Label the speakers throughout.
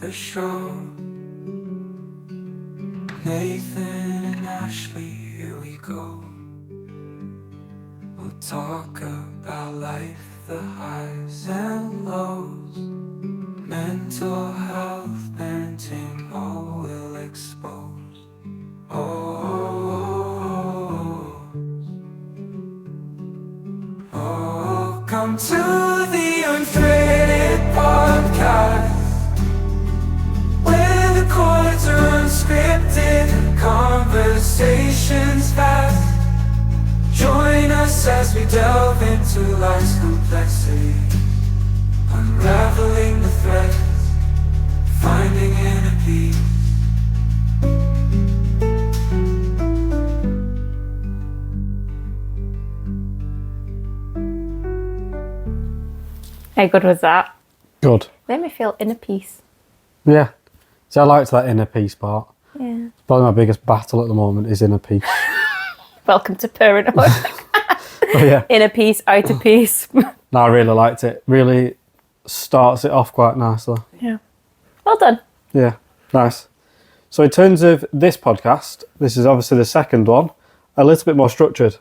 Speaker 1: the show. Nathan and Ashleigh, here we go. We'll talk about life, the highs and lows, mental health, parenting, all we'll expose. Come to the Unthreaded podcast, where the chords are unscripted and conversations fast. Join us as we delve into life's complexity, unraveling the threads, finding inner peace.
Speaker 2: How good was that?
Speaker 3: Good.
Speaker 2: Made me feel inner peace.
Speaker 3: Yeah. See, I liked that inner peace part.
Speaker 2: Yeah.
Speaker 3: Probably my biggest battle at the moment is inner peace.
Speaker 2: Welcome to parenthood.
Speaker 3: Oh, yeah.
Speaker 2: Inner peace, outer peace.
Speaker 3: No, I really liked it. Really starts it off quite nicely.
Speaker 2: Yeah. Well done.
Speaker 3: Yeah, nice. So in terms of this podcast, this is obviously the second one, a little bit more structured.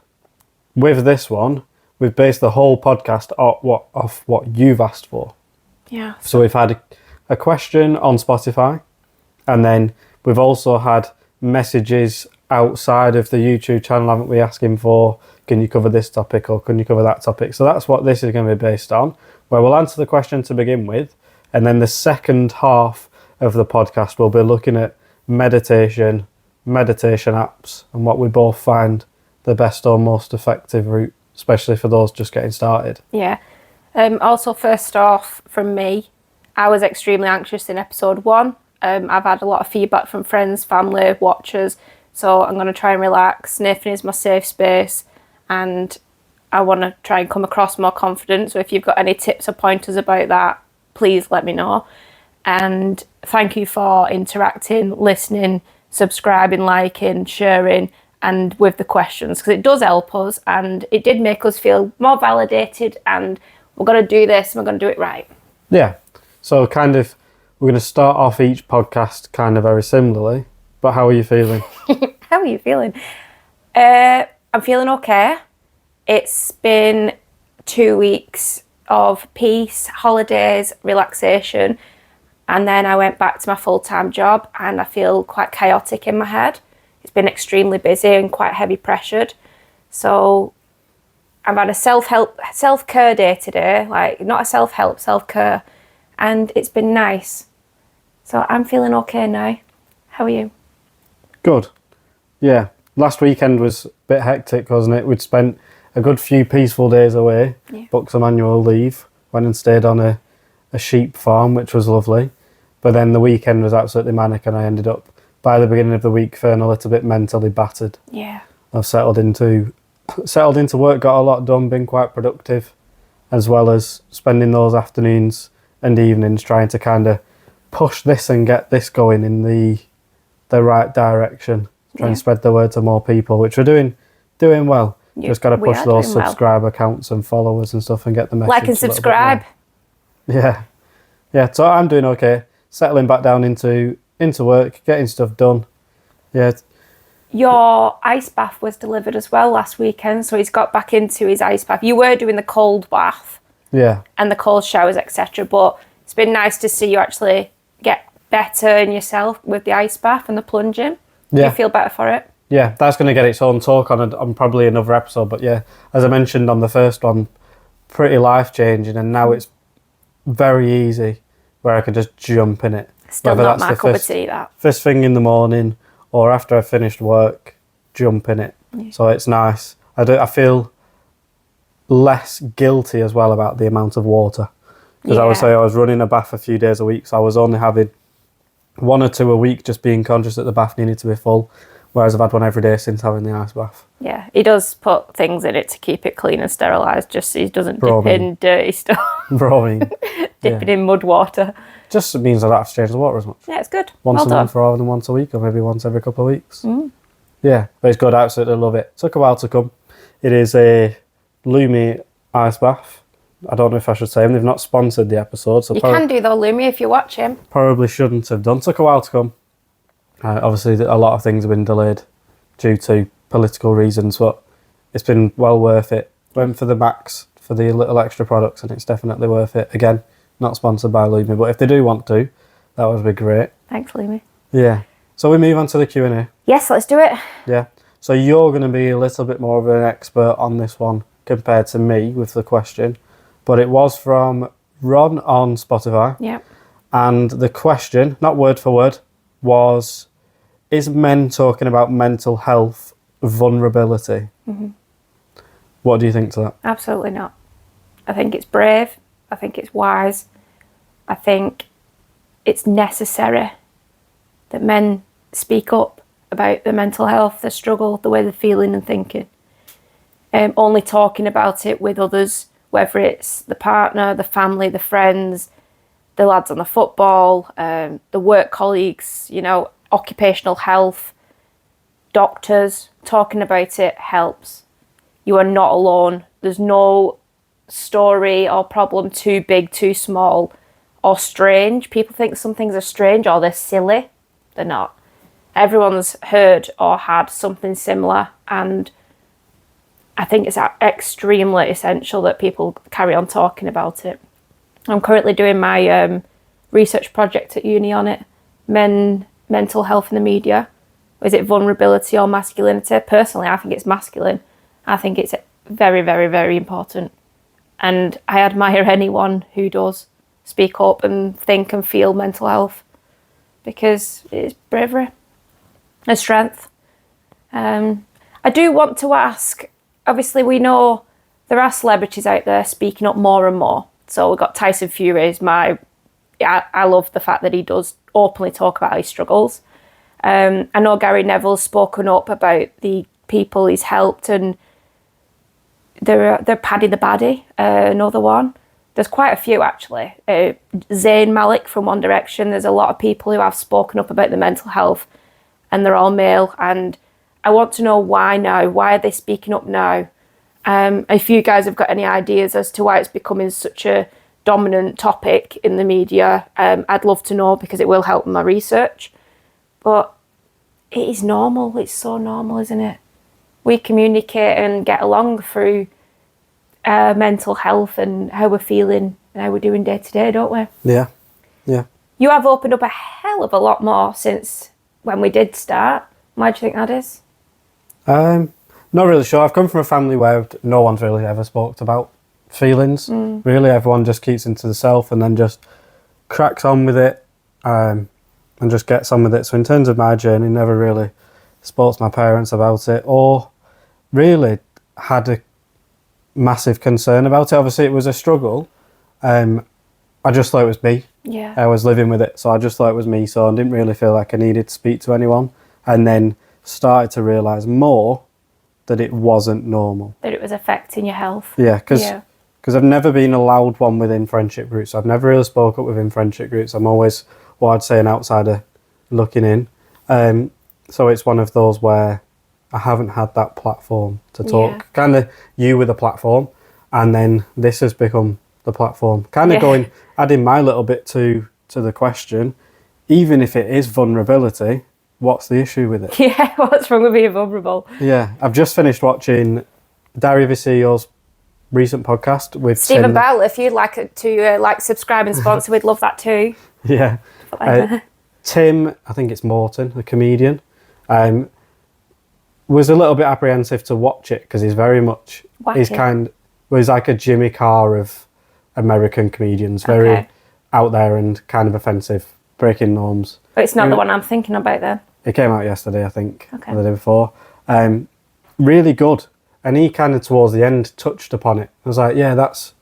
Speaker 3: With this one, we've based the whole podcast off what you've asked for.
Speaker 2: Yeah.
Speaker 3: So we've had a question on Spotify, and then we've also had messages outside of the YouTube channel, haven't we, asking for, can you cover this topic or can you cover that topic? So that's what this is going to be based on, where we'll answer the question to begin with, and then the second half of the podcast we'll be looking at meditation apps, and what we both find the best or most effective route, especially for those just getting started.
Speaker 2: Yeah. Also, first off, from me, I was extremely anxious in episode 1. I've had a lot of feedback from friends, family, watchers, so I'm going to try and relax. Nathan is my safe space, and I want to try and come across more confident. So if you've got any tips or pointers about that, please let me know. And thank you for interacting, listening, subscribing, liking, sharing, and with the questions, because it does help us, and it did make us feel more validated, and we're going to do this and we're going to do it right.
Speaker 3: Yeah. So kind of, we're going to start off each podcast kind of very similarly, but how are you feeling?
Speaker 2: How are you feeling? I'm feeling okay. It's been 2 weeks of peace, holidays, relaxation, and then I went back to my full-time job, and I feel quite chaotic in my head. It's been extremely busy and quite heavy pressured. So I've had a self-care day today, like not a self-help, self-care, and it's been nice. So I'm feeling okay now. How are you?
Speaker 3: Good. Yeah. Last weekend was a bit hectic, wasn't it? We'd spent a good few peaceful days away, booked some annual leave, went and stayed on a sheep farm, which was lovely. But then the weekend was absolutely manic, and I ended up, by the beginning of the week, feeling a little bit mentally battered.
Speaker 2: Yeah.
Speaker 3: I've settled into work, got a lot done, been quite productive, as well as spending those afternoons and evenings trying to kind of push this and get this going in the right direction. Trying to spread the word to more people, which we're doing well. Just got to push those subscriber counts and followers and stuff and get the message.
Speaker 2: Like and subscribe.
Speaker 3: Yeah. So I'm doing okay. Settling back down into work, getting stuff done. Yeah.
Speaker 2: Your ice bath was delivered as well last weekend, so he's got back into his ice bath. You were doing the cold bath.
Speaker 3: Yeah. And
Speaker 2: the cold showers, etc. But it's been nice to see you actually get better in yourself with the ice bath and the plunging. Do you feel better for it?
Speaker 3: Yeah, that's going to get its own talk on probably another episode. But yeah, as I mentioned on the first one, pretty life-changing, and now it's very easy where I can just jump in it.
Speaker 2: Still not my cup of tea, that.
Speaker 3: First thing in the morning or after I've finished work, jump in it. Yeah. So it's nice. I feel less guilty as well about the amount of water. Because I would say I was running a bath a few days a week, so I was only having 1 or 2 a week, just being conscious that the bath needed to be full, whereas I've had one every day since having the ice bath. Yeah,
Speaker 2: he does put things in it to keep it clean and sterilised, just so he doesn't dip in dirty stuff. Dipping in mud water.
Speaker 3: Just means I don't have to change the water as much.
Speaker 2: Yeah, it's good.
Speaker 3: Once a month rather than once a week, or maybe once every couple of weeks. Yeah, but it's good, I absolutely love it. Took a while to come. It is a Lumi ice bath, I don't know if I should say them. They've not sponsored the episode, so
Speaker 2: You can do though, Lumi, if you watch him.
Speaker 3: probably shouldn't have done. Took a while to come. Obviously, a lot of things have been delayed due to political reasons, but it's been well worth it. Went for the max for the little extra products, and it's definitely worth it. Again, not sponsored by Lumi, but if they do want to, that would be great.
Speaker 2: Thanks, Lumi.
Speaker 3: Yeah. So we move on to the Q&A.
Speaker 2: Yes, let's do it.
Speaker 3: Yeah. So you're going to be a little bit more of an expert on this one compared to me with the question, but it was from Ron on Spotify.
Speaker 2: Yeah.
Speaker 3: And the question, not word for word, was, is men talking about mental health vulnerability?
Speaker 2: Mm-hmm.
Speaker 3: What do you think to that?
Speaker 2: Absolutely not. I think it's brave. I think it's wise. I think it's necessary that men speak up about their mental health, their struggle, the way they're feeling and thinking. Only talking about it with others, whether it's the partner, the family, the friends, the lads on the football, the work colleagues, you know, occupational health, doctors, talking about it helps. You are not alone. There's no story or problem too big, too small, or strange. People think some things are strange or they're silly. They're not. Everyone's heard or had something similar, and I think it's extremely essential that people carry on talking about it. I'm currently doing my research project at uni on it. Mental health in the media. Is it vulnerability or masculinity? Personally, I think it's masculine. I think it's very, very, very important. And I admire anyone who does speak up and think and feel mental health, because it's bravery and strength. I do want to ask, obviously we know there are celebrities out there speaking up more and more. So we've got Tyson Fury. I love the fact that he does openly talk about his struggles. I know Gary Neville's spoken up about the people he's helped, and they're Paddy the Baddy, another one. There's quite a few actually. Zayn Malik from One Direction. There's a lot of people who have spoken up about the mental health, and they're all male. And I want to know why now. Why are they speaking up now? If you guys have got any ideas as to why it's becoming such a dominant topic in the media, I'd love to know, because it will help my research. But it is normal. It's so normal, isn't it? We communicate and get along through mental health and how we're feeling and how we're doing day to day, don't we?
Speaker 3: Yeah. Yeah.
Speaker 2: You have opened up a hell of a lot more since when we did start. Why do you think that is?
Speaker 3: Not really sure. I've come from a family where no one's really ever spoke about feelings. Really, everyone just keeps into the self and then just cracks on with it, and just gets on with it. So in terms of my journey, never really spoke to my parents about it, or really had a massive concern about it. Obviously, it was a struggle. I just thought it was me.
Speaker 2: Yeah.
Speaker 3: I was living with it, so I just thought it was me. So I didn't really feel like I needed to speak to anyone. And then started to realise more that it wasn't normal.
Speaker 2: That it was affecting your health.
Speaker 3: Yeah, because I've never been a loud one within friendship groups. I've never really spoke up within friendship groups. I'm always what I'd say an outsider looking in. So it's one of those where I haven't had that platform to talk.
Speaker 2: Yeah.
Speaker 3: Kind of you with a platform, and then this has become the platform. Kind of adding my little bit to the question, even if it is vulnerability, what's the issue with it?
Speaker 2: Yeah, what's wrong with being vulnerable?
Speaker 3: Yeah, I've just finished watching Dario Visilio's recent podcast with
Speaker 2: Stephen
Speaker 3: Tim.
Speaker 2: Bell. If you'd like to subscribe and sponsor, we'd love that too.
Speaker 3: Yeah. Tim, I think it's Morton, the comedian, was a little bit apprehensive to watch it because he's very much, he's like a Jimmy Carr of American comedians, very out there and kind of offensive, breaking norms.
Speaker 2: But it's not the one I'm thinking about then.
Speaker 3: It came out yesterday, I think, or the day before. Really good. And he kind of towards the end touched upon it. I was like, yeah, that's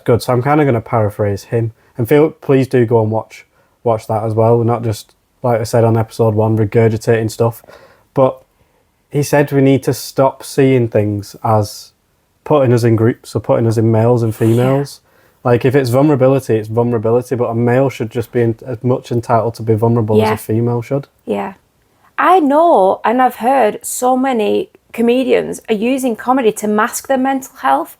Speaker 3: good. So I'm kind of going to paraphrase him. And please do go and watch that as well. Not just, like I said on episode 1, regurgitating stuff. But he said we need to stop seeing things as putting us in groups or putting us in males and females. Yeah. Like if it's vulnerability, it's vulnerability. But a male should just be as much entitled to be vulnerable as a female should.
Speaker 2: Yeah. I know, and I've heard so many comedians are using comedy to mask their mental health.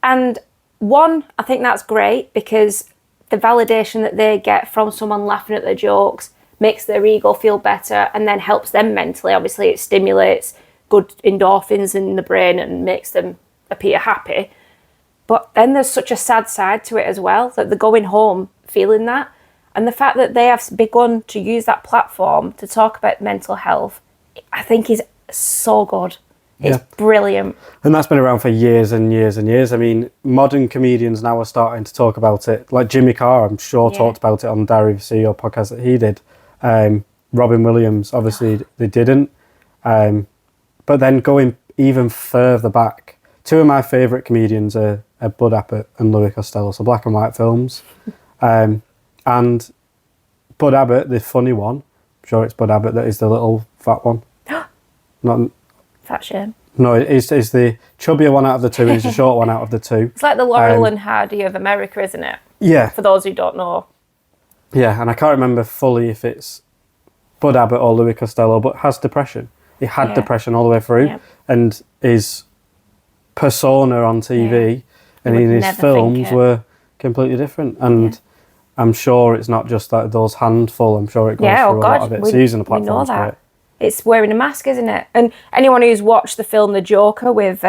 Speaker 2: And one, I think that's great because the validation that they get from someone laughing at their jokes makes their ego feel better and then helps them mentally. Obviously, it stimulates good endorphins in the brain and makes them appear happy. But then there's such a sad side to it as well, that they're going home feeling that. And the fact that they have begun to use that platform to talk about mental health, I think is so good. It's brilliant. And
Speaker 3: that's been around for years and years and years. I mean, modern comedians now are starting to talk about it. Like Jimmy Carr, I'm sure, talked about it on the Diary of a CEO podcast that he did. Robin Williams, obviously, they didn't. But then going even further back, two of my favourite comedians are Bud Abbott and Louis Costello, so black and white films. And Bud Abbott, the funny one, I'm sure it's Bud Abbott that is the little fat one. Not
Speaker 2: fat shame.
Speaker 3: No, it's the chubbier one out of the two, and it's the short one out of the two.
Speaker 2: It's like the Laurel and Hardy of America, isn't it?
Speaker 3: Yeah.
Speaker 2: For those who don't know.
Speaker 3: Yeah, and I can't remember fully if it's Bud Abbott or Louis Costello, but has depression. He had depression all the way through, and his persona on TV and in his films were completely different. And I'm sure it's not just like those handful. I'm sure it goes through a lot of it. So using the platform is great.
Speaker 2: It's wearing a mask, isn't it? And anyone who's watched the film The Joker with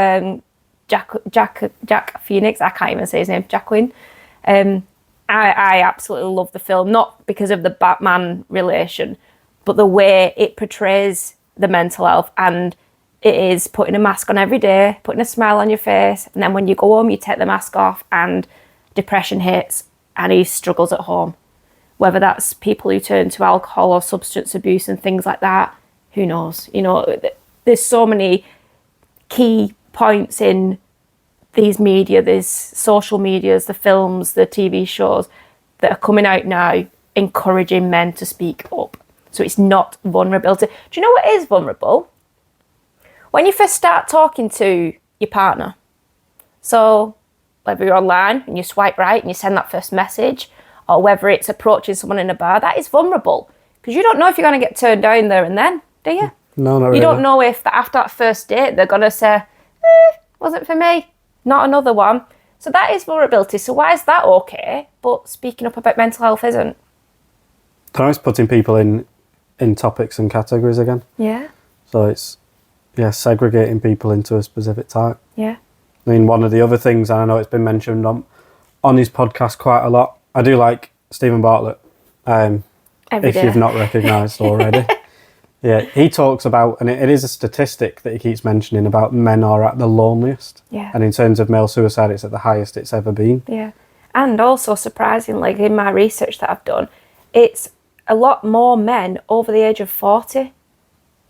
Speaker 2: Jack Phoenix, I can't even say his name, Jacqueline. I absolutely love the film, not because of the Batman relation, but the way it portrays the mental health, and it is putting a mask on every day, putting a smile on your face, and then when you go home, you take the mask off, and depression hits, and he struggles at home. Whether that's people who turn to alcohol or substance abuse and things like that, who knows? You know, there's so many key points in these media, these social medias, the films, the TV shows that are coming out now encouraging men to speak up. So it's not vulnerability. Do you know what is vulnerable? When you first start talking to your partner. So whether you're online and you swipe right and you send that first message, or whether it's approaching someone in a bar, that is vulnerable. Because you don't know if you're going to get turned down there and then, do you?
Speaker 3: No, not really.
Speaker 2: You don't know if after that first date they're going to say, wasn't for me, not another one. So that is vulnerability. So why is that okay, but speaking up about mental health isn't?
Speaker 3: It's putting people in topics and categories again.
Speaker 2: Yeah.
Speaker 3: So it's, segregating people into a specific type.
Speaker 2: Yeah.
Speaker 3: I mean, one of the other things, and I know it's been mentioned on his podcast quite a lot, I do like Stephen Bartlett, if you've not recognised already. Yeah, he talks about, and it is a statistic that he keeps mentioning, about men are at the loneliest.
Speaker 2: Yeah.
Speaker 3: And in terms of male suicide, it's at the highest it's ever been.
Speaker 2: Yeah. And also, surprisingly, in my research that I've done, it's a lot more men over the age of 40.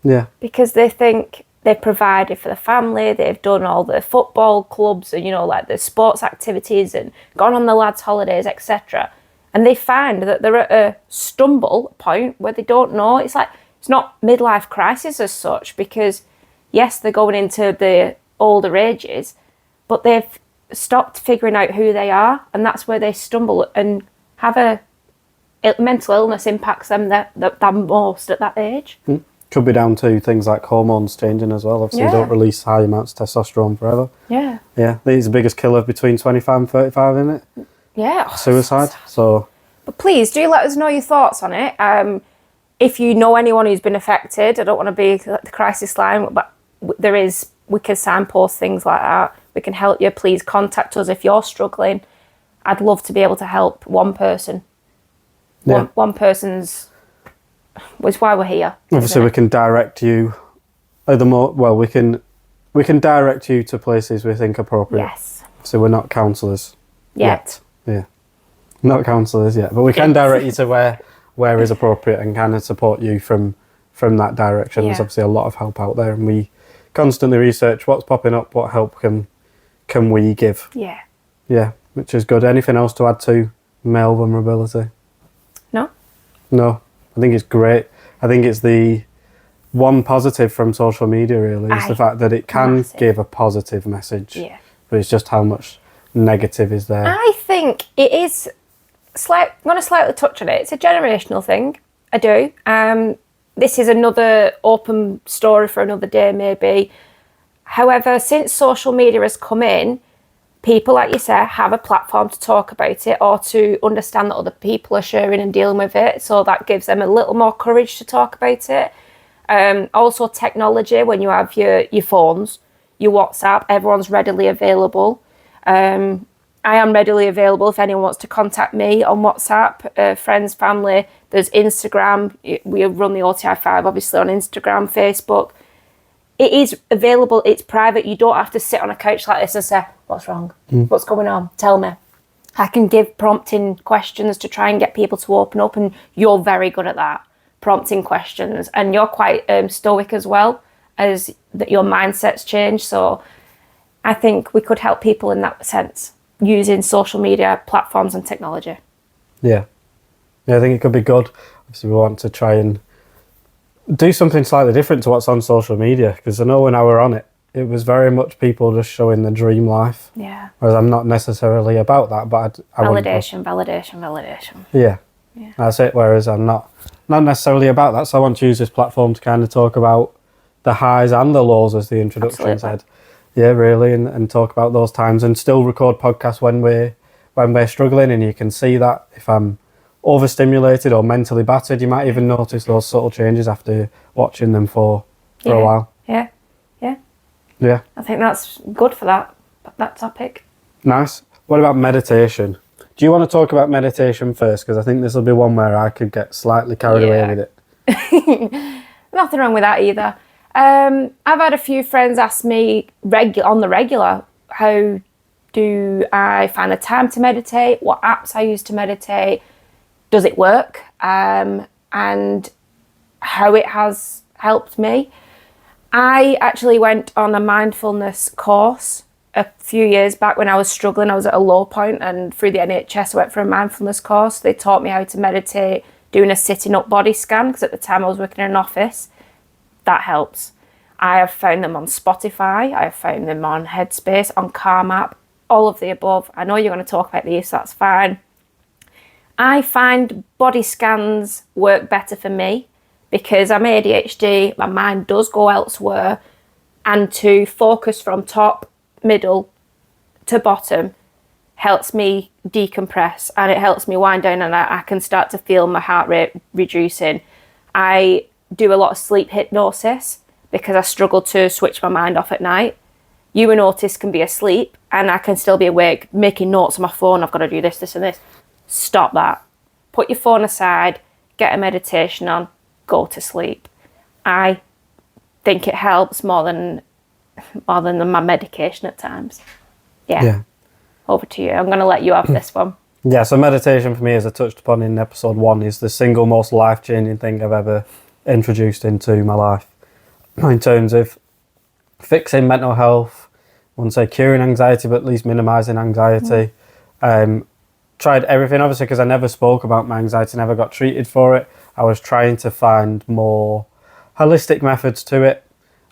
Speaker 3: Yeah.
Speaker 2: Because they think they've provided for the family, they've done all the football clubs and, like the sports activities and gone on the lads' holidays, etc. And they find that they're at a stumble point where they don't know. It's like, it's not midlife crisis as such, because yes, they're going into the older ages, but they've stopped figuring out who they are, and that's where they stumble and have mental illness impacts them that most at that age.
Speaker 3: Could be down to things like hormones changing as well. Obviously, you don't release high amounts of testosterone forever.
Speaker 2: Yeah.
Speaker 3: Yeah, I think it's the biggest killer between 25 and 35, isn't it?
Speaker 2: Yeah.
Speaker 3: Suicide. So.
Speaker 2: But please do let us know your thoughts on it. If you know anyone who's been affected, I don't want to be the crisis line, but we can signpost things like that. We can help you. Please contact us if you're struggling. I'd love to be able to help one person.
Speaker 3: Yeah.
Speaker 2: One person's was why we're here.
Speaker 3: Obviously, we can direct you. We can direct you to places we think appropriate.
Speaker 2: Yes.
Speaker 3: So we're not counsellors
Speaker 2: Yet.
Speaker 3: Yeah. Not counsellors yet, but we can direct you to where is appropriate and kind of support you from that direction. There's obviously a lot of help out there, and we constantly research what's popping up, what help can we give.
Speaker 2: Yeah.
Speaker 3: Yeah, which is good. Anything else to add to male vulnerability? No, I think it's great. I think it's the one positive from social media, really, is the fact that it can give a positive message.
Speaker 2: Yeah.
Speaker 3: But it's just how much negative is there.
Speaker 2: I think it is I'm going to slightly touch on it. It's a generational thing. I do. This is another open story for another day, maybe. However, since social media has come in, people, like you say, have a platform to talk about it or to understand that other people are sharing and dealing with it. So that gives them a little more courage to talk about it. Also technology, when you have your phones, your WhatsApp, everyone's readily available. I am readily available if anyone wants to contact me on WhatsApp, friends, family. There's Instagram. We run the OTI5 obviously on Instagram, Facebook. It is available. It's private. You don't have to sit on a couch like this and say, what's wrong? What's going on? Tell me. I can give prompting questions to try and get people to open up, and you're very good at that, prompting questions. And you're quite stoic as well, as that your mindset's changed. So I think we could help people in that sense, using social media platforms and technology.
Speaker 3: Yeah, I think it could be good. Obviously, we want to try and do something slightly different to what's on social media, because I know when I were on it, it was very much people just showing the dream life.
Speaker 2: Yeah.
Speaker 3: Whereas I'm not necessarily about that, but I
Speaker 2: Validation.
Speaker 3: Yeah, that's it. Whereas I'm not necessarily about that, so I want to use this platform to kind of talk about the highs and the lows, as the introduction said. Yeah, really, and talk about those times, and still record podcasts when we're struggling. And you can see that if I'm overstimulated or mentally battered, you might even notice those subtle changes after watching them for a while. Yeah.
Speaker 2: I think that's good for that topic.
Speaker 3: Nice. What about meditation? Do you want to talk about meditation first? Because I think this will be one where I could get slightly carried away with it.
Speaker 2: Nothing wrong with that either. I've had a few friends ask me on the regular, how do I find the time to meditate? What apps I use to meditate? Does it work? And how it has helped me. I actually went on a mindfulness course a few years back when I was struggling. I was at a low point, and through the NHS I went for a mindfulness course. They taught me how to meditate doing a sitting up body scan, because at the time I was working in an office. That helps. I have found them on Spotify. I have found them on Headspace, on Calm app, all of the above. I know you're going to talk about these, so that's fine. I find body scans work better for me because I'm ADHD, my mind does go elsewhere, and to focus from top, middle to bottom helps me decompress, and it helps me wind down, and I can start to feel my heart rate reducing. I do a lot of sleep hypnosis because I struggle to switch my mind off at night. You and Otis can be asleep and I can still be awake making notes on my phone. I've got to do this, this and this. Stop that. Put your phone aside, get a meditation on, go to sleep. I think it helps more than my medication at times. Yeah. Over to you. I'm going to let you have this one.
Speaker 3: Yeah, so meditation for me, as I touched upon in episode 1, is the single most life-changing thing I've ever introduced into my life. In terms of fixing mental health, I wouldn't say curing anxiety, but at least minimising anxiety. Tried everything, obviously, because I never spoke about my anxiety, never got treated for it. I was trying to find more holistic methods to it,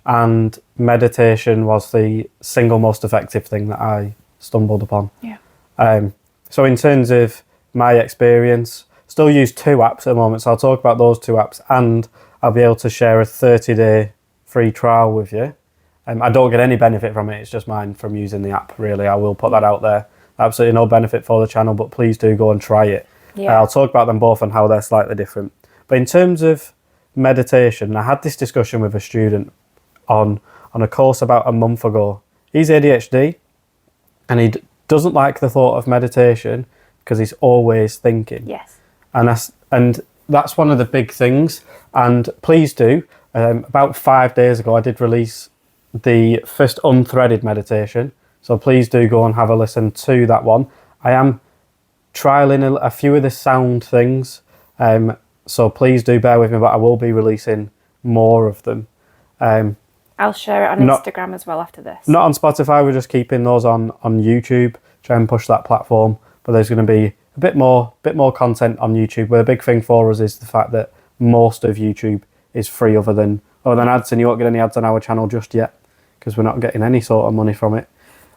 Speaker 3: and meditation was the single most effective thing that I stumbled upon. So in terms of my experience, still use 2 apps at the moment, so I'll talk about those 2 apps, and I'll be able to share a 30-day free trial with you. I don't get any benefit from it, it's just mine from using the app, really. I will put that out there. Absolutely no benefit for the channel, but please do go and try it. I'll talk about them both and how they're slightly different. But in terms of meditation, I had this discussion with a student on a course about a month ago. He's ADHD, and he doesn't like the thought of meditation because he's always thinking.
Speaker 2: Yes.
Speaker 3: And that's one of the big things. And please do. About 5 days ago, I did release the first Unthreaded meditation. So please do go and have a listen to that one. I am trialing a few of the sound things. So please do bear with me, but I will be releasing more of them.
Speaker 2: I'll share it on Instagram as well after this.
Speaker 3: Not on Spotify, we're just keeping those on YouTube, try and push that platform. But there's going to be a bit more content on YouTube. But the big thing for us is the fact that most of YouTube is free other than ads, and you won't get any ads on our channel just yet because we're not getting any sort of money from it.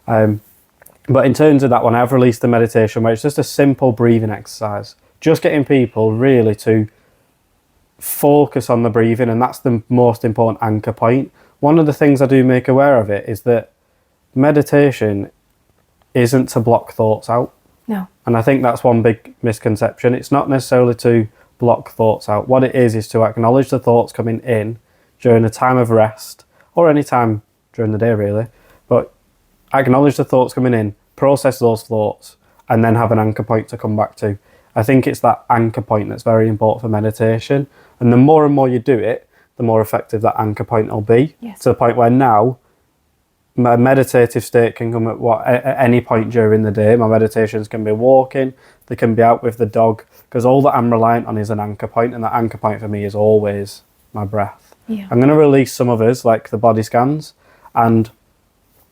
Speaker 3: But in terms of that one, I've released the meditation where it's just a simple breathing exercise, just getting people really to focus on the breathing, and that's the most important anchor point. One of the things I do make aware of it is that meditation isn't to block thoughts out.
Speaker 2: No.
Speaker 3: And I think that's one big misconception. It's not necessarily to block thoughts out. What it is to acknowledge the thoughts coming in during a time of rest, or any time during the day really, but acknowledge the thoughts coming in, process those thoughts, and then have an anchor point to come back to. I think it's that anchor point that's very important for meditation. And the more and more you do it, the more effective that anchor point will be.
Speaker 2: Yes.
Speaker 3: To the point where now, my meditative state can come at any point during the day. My meditations can be walking, they can be out with the dog, because all that I'm reliant on is an anchor point, and that anchor point for me is always my breath.
Speaker 2: Yeah.
Speaker 3: I'm going to release some others, like the body scans, and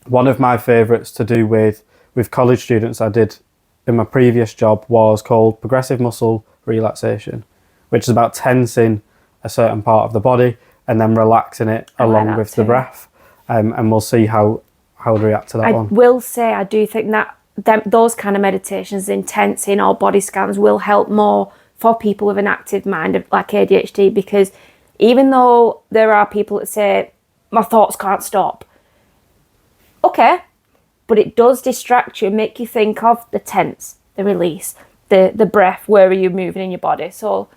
Speaker 3: one of my favourites to do with college students I did in my previous job was called progressive muscle relaxation, which is about tensing a certain part of the body and then relaxing it along with the breath. And we'll see how to react to that one.
Speaker 2: I will say I do think that those kind of meditations, intensing or body scans, will help more for people with an active mind, like ADHD, because even though there are people that say, my thoughts can't stop, okay, but it does distract you, make you think of the tense, the release, the breath, where are you moving in your body. So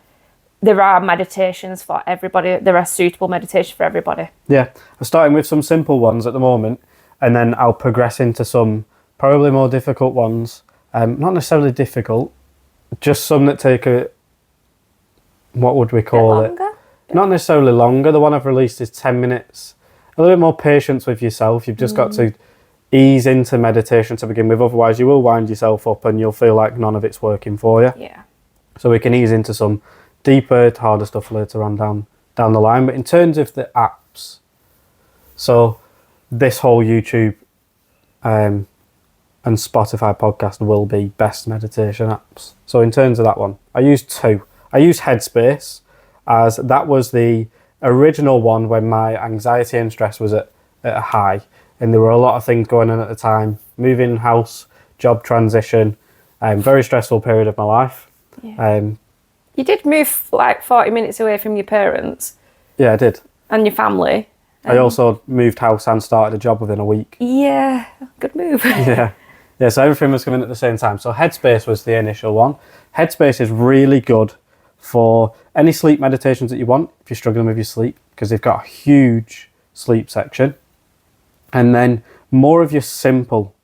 Speaker 2: there are meditations for everybody. There are suitable meditations for everybody.
Speaker 3: Yeah, I'm starting with some simple ones at the moment, and then I'll progress into some probably more difficult ones. Not necessarily difficult, just some that take what would we call it? Not necessarily longer. The one I've released is 10 minutes. A little bit more patience with yourself. You've just got to ease into meditation to begin with. Otherwise, you will wind yourself up and you'll feel like none of it's working for you.
Speaker 2: Yeah.
Speaker 3: So we can ease into some deeper, harder stuff later on down the line. But in terms of the apps, so this whole YouTube and Spotify podcast will be best meditation apps. So in terms of that one, I use two. I use Headspace, as that was the original one when my anxiety and stress was at a high, and there were a lot of things going on at the time. Moving house, job transition, very stressful period of my life.
Speaker 2: Yeah. You did move like 40 minutes away from your parents.
Speaker 3: Yeah, I did.
Speaker 2: And your family.
Speaker 3: I also moved house and started a job within a week.
Speaker 2: Yeah, good move.
Speaker 3: Yeah, so everything was coming at the same time. So Headspace was the initial one. Headspace is really good for any sleep meditations that you want, if you're struggling with your sleep, because they've got a huge sleep section. And then more of your simple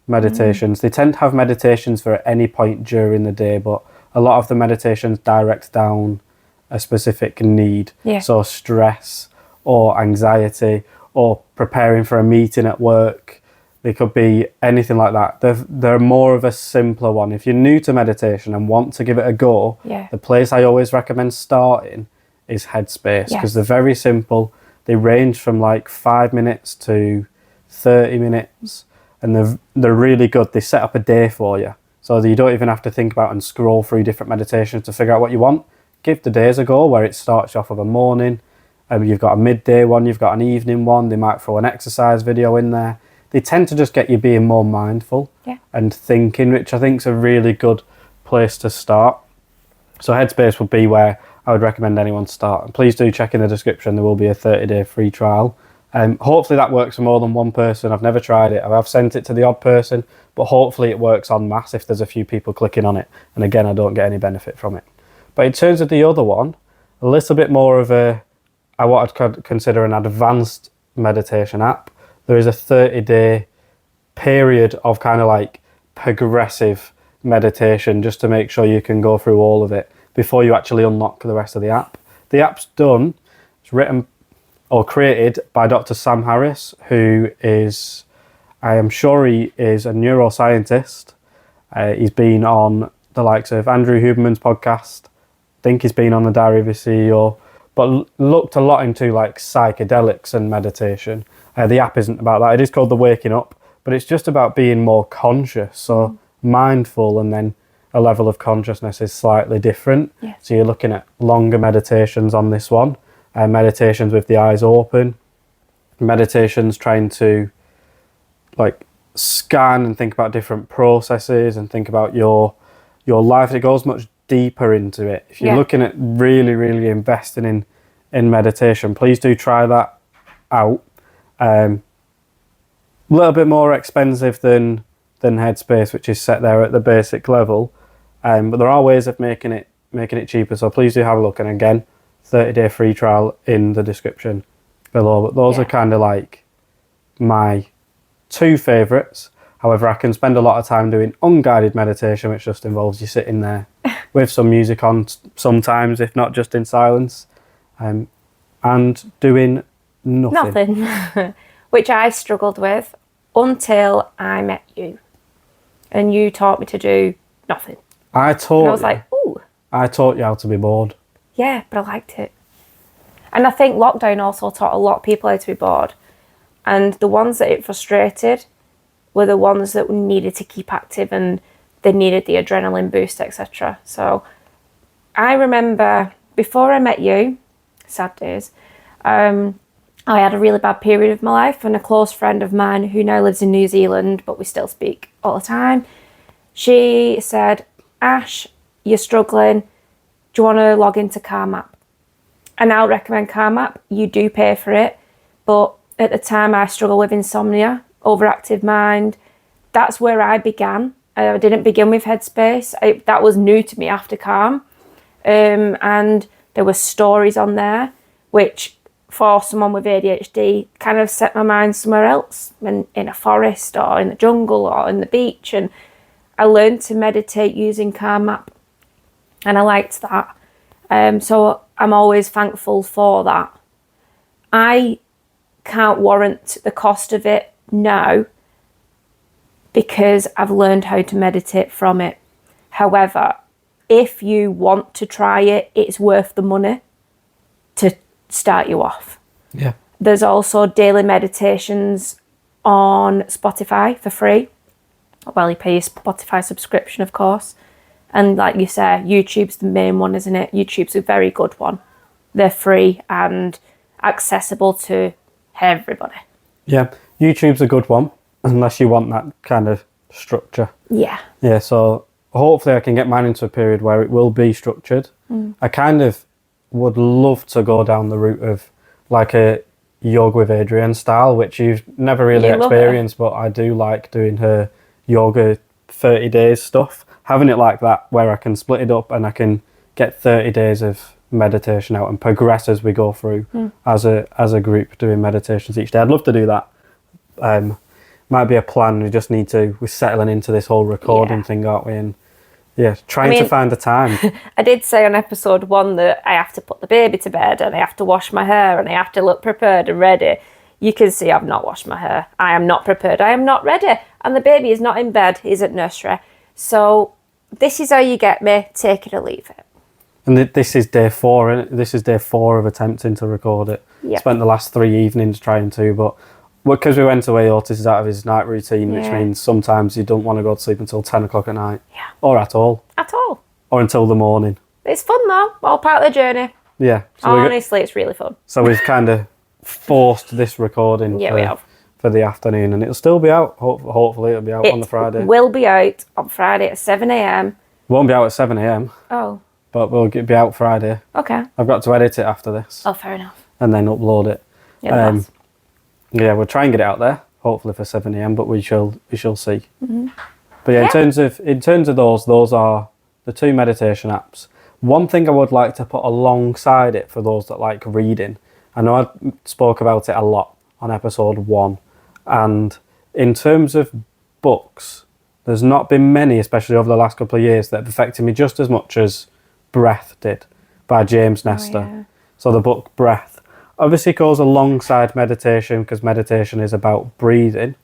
Speaker 3: meditations. They tend to have meditations for at any point during the day, but a lot of the meditations direct down a specific need.
Speaker 2: Yeah.
Speaker 3: So stress or anxiety or preparing for a meeting at work. They could be anything like that. They're more of a simpler one. If you're new to meditation and want to give it a go, the place I always recommend starting is Headspace, because they're very simple. They range from like 5 minutes to 30 minutes, and they're really good. They set up a day for you, so that you don't even have to think about and scroll through different meditations to figure out what you want. Give the days a go, where it starts off with a morning, you've got a midday one, you've got an evening one. They might throw an exercise video in there. They tend to just get you being more mindful and thinking, which I think is a really good place to start. So Headspace would be where I would recommend anyone start. And please do check in the description. There will be a 30-day free trial. Hopefully that works for more than one person. I've never tried it. I've sent it to the odd person, but hopefully it works en masse if there's a few people clicking on it. And again, I don't get any benefit from it. But in terms of the other one, a little bit more of what I'd consider an advanced meditation app. There is a 30-day period of kind of like progressive meditation, just to make sure you can go through all of it before you actually unlock the rest of the app. The app's done, it's written or created by Dr. Sam Harris, who is, I am sure he is a neuroscientist. He's been on the likes of Andrew Huberman's podcast. I think he's been on the Diary of a CEO, but looked a lot into like psychedelics and meditation. The app isn't about that. It is called The Waking Up, but it's just about being more conscious. So mindful, and then a level of consciousness is slightly different.
Speaker 2: Yeah.
Speaker 3: So you're looking at longer meditations on this one, meditations with the eyes open, meditations trying to like scan and think about different processes and think about your life. It goes much deeper into it. If you're looking at really, really investing in meditation, please do try that out. A little bit more expensive than than Headspace, which is set there at the basic level. But there are ways of making it cheaper, so please do have a look. And again, 30-day free trial in the description below. But those are kind of like my two favourites. However, I can spend a lot of time doing unguided meditation, which just involves you sitting there with some music on sometimes, if not just in silence, and doing nothing.
Speaker 2: Which I struggled with until I met you. And you taught me to do nothing.
Speaker 3: I was
Speaker 2: like, ooh.
Speaker 3: I taught you how to be bored.
Speaker 2: Yeah, but I liked it. And I think lockdown also taught a lot of people how to be bored. And the ones that it frustrated were the ones that needed to keep active and they needed the adrenaline boost, etc. So I remember before I met you, sad days, I had a really bad period of my life, and a close friend of mine who now lives in New Zealand, but we still speak all the time, she said, Ash, you're struggling. Do you want to log into Calm app? And I'll recommend Calm app. You do pay for it. But at the time I struggled with insomnia, overactive mind. That's where I began. I didn't begin with Headspace. That was new to me after Calm. And there were stories on there, which for someone with ADHD kind of set my mind somewhere else, in a forest or in the jungle or in the beach. And I learned to meditate using Calm app, and I liked that. So I'm always thankful for that. I can't warrant the cost of it now because I've learned how to meditate from it. However, if you want to try it, it's worth the money to start you off.
Speaker 3: Yeah.
Speaker 2: There's also daily meditations on Spotify for free. Well, you pay your Spotify subscription, of course. And like you say, YouTube's the main one, isn't it? YouTube's a very good one. They're free and accessible to everybody.
Speaker 3: Yeah, YouTube's a good one, unless you want that kind of structure.
Speaker 2: Yeah.
Speaker 3: Yeah, so hopefully I can get mine into a period where it will be structured. I kind of would love to go down the route of like a yoga with Adrienne style, which you've never really experienced, but I do like doing her yoga 30 days stuff. Having it like that where I can split it up and I can get 30 days of meditation out and progress as we go through as a group doing meditations each day. I'd love to do that. Might be a plan. We're settling into this whole recording thing, aren't we? And trying to find the time.
Speaker 2: I did say on episode 1 that I have to put the baby to bed and I have to wash my hair and I have to look prepared and ready. You can see I've not washed my hair. I am not prepared. I am not ready. And the baby is not in bed. He's at nursery. So this is how you get me. Take it or leave it.
Speaker 3: And this is day 4, isn't it? This is day 4 of attempting to record it.
Speaker 2: Yep.
Speaker 3: Spent the last 3 evenings trying to, but because we went away, Otis is out of his night routine, which means sometimes you don't want to go to sleep until 10 o'clock at night.
Speaker 2: Yeah.
Speaker 3: Or at all.
Speaker 2: At all.
Speaker 3: Or until the morning.
Speaker 2: It's fun though. All part of the journey.
Speaker 3: Yeah. So
Speaker 2: honestly, it's really fun.
Speaker 3: So we've kind of forced this recording
Speaker 2: we have.
Speaker 3: For the afternoon, and it'll still be out. Hopefully it'll be out on the Friday.
Speaker 2: It will be out on Friday at 7 a.m.
Speaker 3: Won't be out at 7 a.m.
Speaker 2: Oh.
Speaker 3: But we'll be out Friday.
Speaker 2: Okay.
Speaker 3: I've got to edit it after this.
Speaker 2: Oh, fair enough.
Speaker 3: And then upload it.
Speaker 2: Yeah,
Speaker 3: we'll try and get it out there, hopefully for 7 a.m. But we shall see.
Speaker 2: Mm-hmm.
Speaker 3: But in terms of those are the 2 meditation apps. One thing I would like to put alongside it for those that like reading. I know I spoke about it a lot on episode 1, and in terms of books, there's not been many, especially over the last couple of years, that have affected me just as much as Breath did by James Nestor.
Speaker 2: Yeah.
Speaker 3: So the book Breath obviously goes alongside meditation because meditation is about breathing.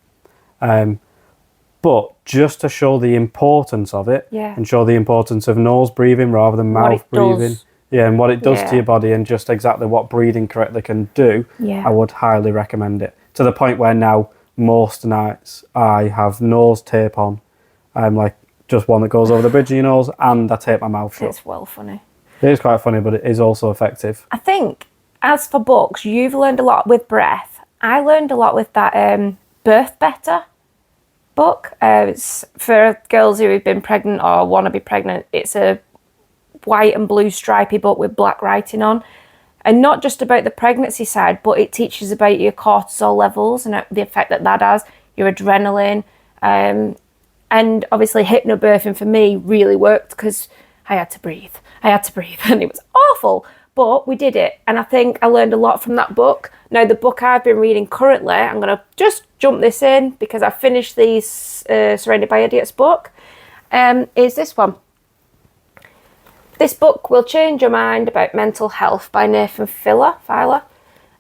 Speaker 3: But just to show the importance of it and show the importance of nose breathing rather than mouth breathing. Yeah, and what it does to your body and just exactly what breathing correctly can do, I would highly recommend it. To the point where now most nights I have nose tape on. Like just one that goes over the bridge of your nose, and I tape my mouth shut.
Speaker 2: It's well funny.
Speaker 3: It is quite funny, but it is also effective.
Speaker 2: I think, as for books, you've learned a lot with Breath. I learned a lot with that Birth Better book. It's for girls who have been pregnant or want to be pregnant. It's a white and blue stripy book with black writing on. And not just about the pregnancy side, but it teaches about your cortisol levels and the effect that has, your adrenaline. And obviously hypnobirthing for me really worked because I had to breathe. And it was awful. But we did it. And I think I learned a lot from that book. Now, the book I've been reading currently, I'm going to just jump this in because I finished the Surrounded by Idiots book, is this one. This book will change your mind about mental health by Nathan Filer.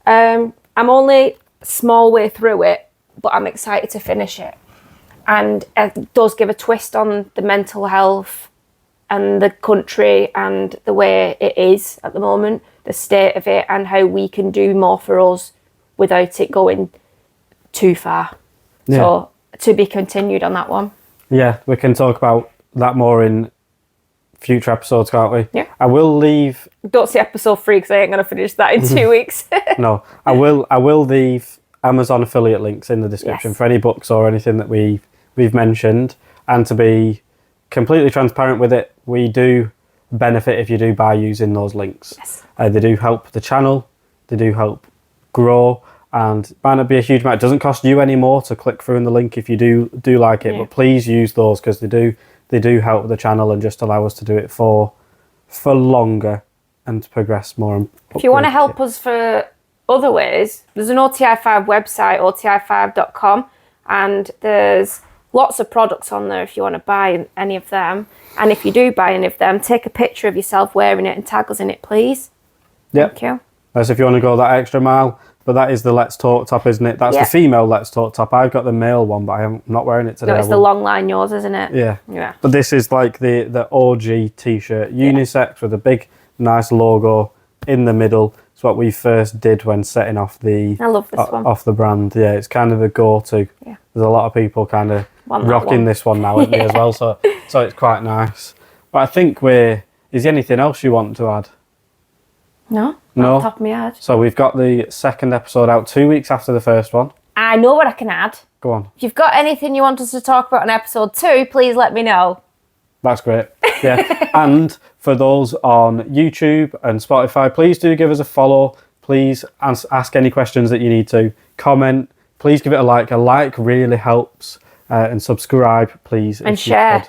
Speaker 2: I'm only a small way through it, but I'm excited to finish it. And it does give a twist on the mental health and the country and the way it is at the moment, the state of it, and how we can do more for us without it going too far.
Speaker 3: Yeah.
Speaker 2: So to be continued on that one.
Speaker 3: Yeah, we can talk about that more in future episodes, can't we?
Speaker 2: Yeah.
Speaker 3: I will leave.
Speaker 2: Don't see episode 3 because I ain't going to finish that in 2 weeks.
Speaker 3: No, I will leave Amazon affiliate links in the description for any books or anything that we've mentioned. And to be completely transparent with it, we do benefit if you do buy using those links.
Speaker 2: Yes.
Speaker 3: They do help the channel, they do help grow, and it might not be a huge amount. It doesn't cost you any more to click through in the link if you do like it, but please use those because they do help the channel and just allow us to do it for longer and to progress more.
Speaker 2: If you want to help us for other ways, there's an OTI5 website, OTI5.com, and there's lots of products on there if you want to buy any of them. And if you do buy any of them, take a picture of yourself wearing it and tag us in it, please.
Speaker 3: Yep.
Speaker 2: Thank you.
Speaker 3: That's if you want to go that extra mile. But that is the Let's Talk top, isn't it? That's the female Let's Talk top. I've got the male one, but I'm not wearing it today.
Speaker 2: No, it's the long line yours, isn't it?
Speaker 3: Yeah.
Speaker 2: Yeah.
Speaker 3: But this is like the OG t-shirt, unisex with a big, nice logo in the middle. It's what we first did when setting off
Speaker 2: I love this one.
Speaker 3: off the brand. Yeah, it's kind of a go-to.
Speaker 2: Yeah.
Speaker 3: There's a lot of people kind of rocking
Speaker 2: one.
Speaker 3: this one now, isn't there, as well? So it's quite nice. But I think is there anything else you want to add?
Speaker 2: No?
Speaker 3: No.
Speaker 2: Off the top of my head.
Speaker 3: So we've got the second episode out 2 weeks after the first one.
Speaker 2: I know what I can add.
Speaker 3: Go on.
Speaker 2: If you've got anything you want us to talk about in episode 2, please let me know.
Speaker 3: That's great. Yeah. And for those on YouTube and Spotify, please do give us a follow. Please ask any questions that you need to. Comment. Please give it a like. A like really helps. And subscribe, please.
Speaker 2: And share.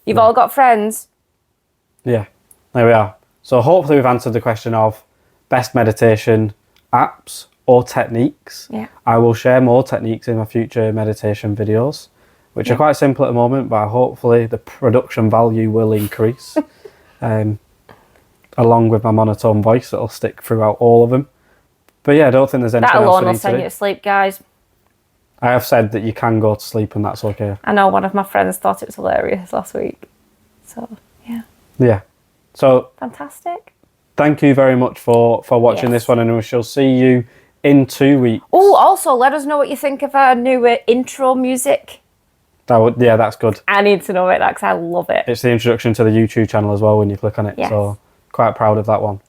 Speaker 2: You've all got friends.
Speaker 3: Yeah. There we are. So hopefully we've answered the question of best meditation apps or techniques.
Speaker 2: Yeah.
Speaker 3: I will share more techniques in my future meditation videos, which are quite simple at the moment, but hopefully the production value will increase. Along with my monotone voice that'll stick throughout all of them. But yeah, I don't think there's anything
Speaker 2: That
Speaker 3: else
Speaker 2: alone
Speaker 3: we
Speaker 2: will
Speaker 3: need
Speaker 2: send
Speaker 3: to
Speaker 2: you
Speaker 3: do.
Speaker 2: to sleep, guys.
Speaker 3: I have said that you can go to sleep and that's okay.
Speaker 2: I know one of my friends thought it was hilarious last week. So, yeah.
Speaker 3: Yeah. So
Speaker 2: Fantastic.
Speaker 3: thank you very much for watching this one, and we shall see you in 2 weeks.
Speaker 2: Oh, also, let us know what you think of our new intro music.
Speaker 3: That's good.
Speaker 2: I need to know about that because I love it.
Speaker 3: It's the introduction to the YouTube channel as well when you click on it.
Speaker 2: Yes.
Speaker 3: So quite proud of that one.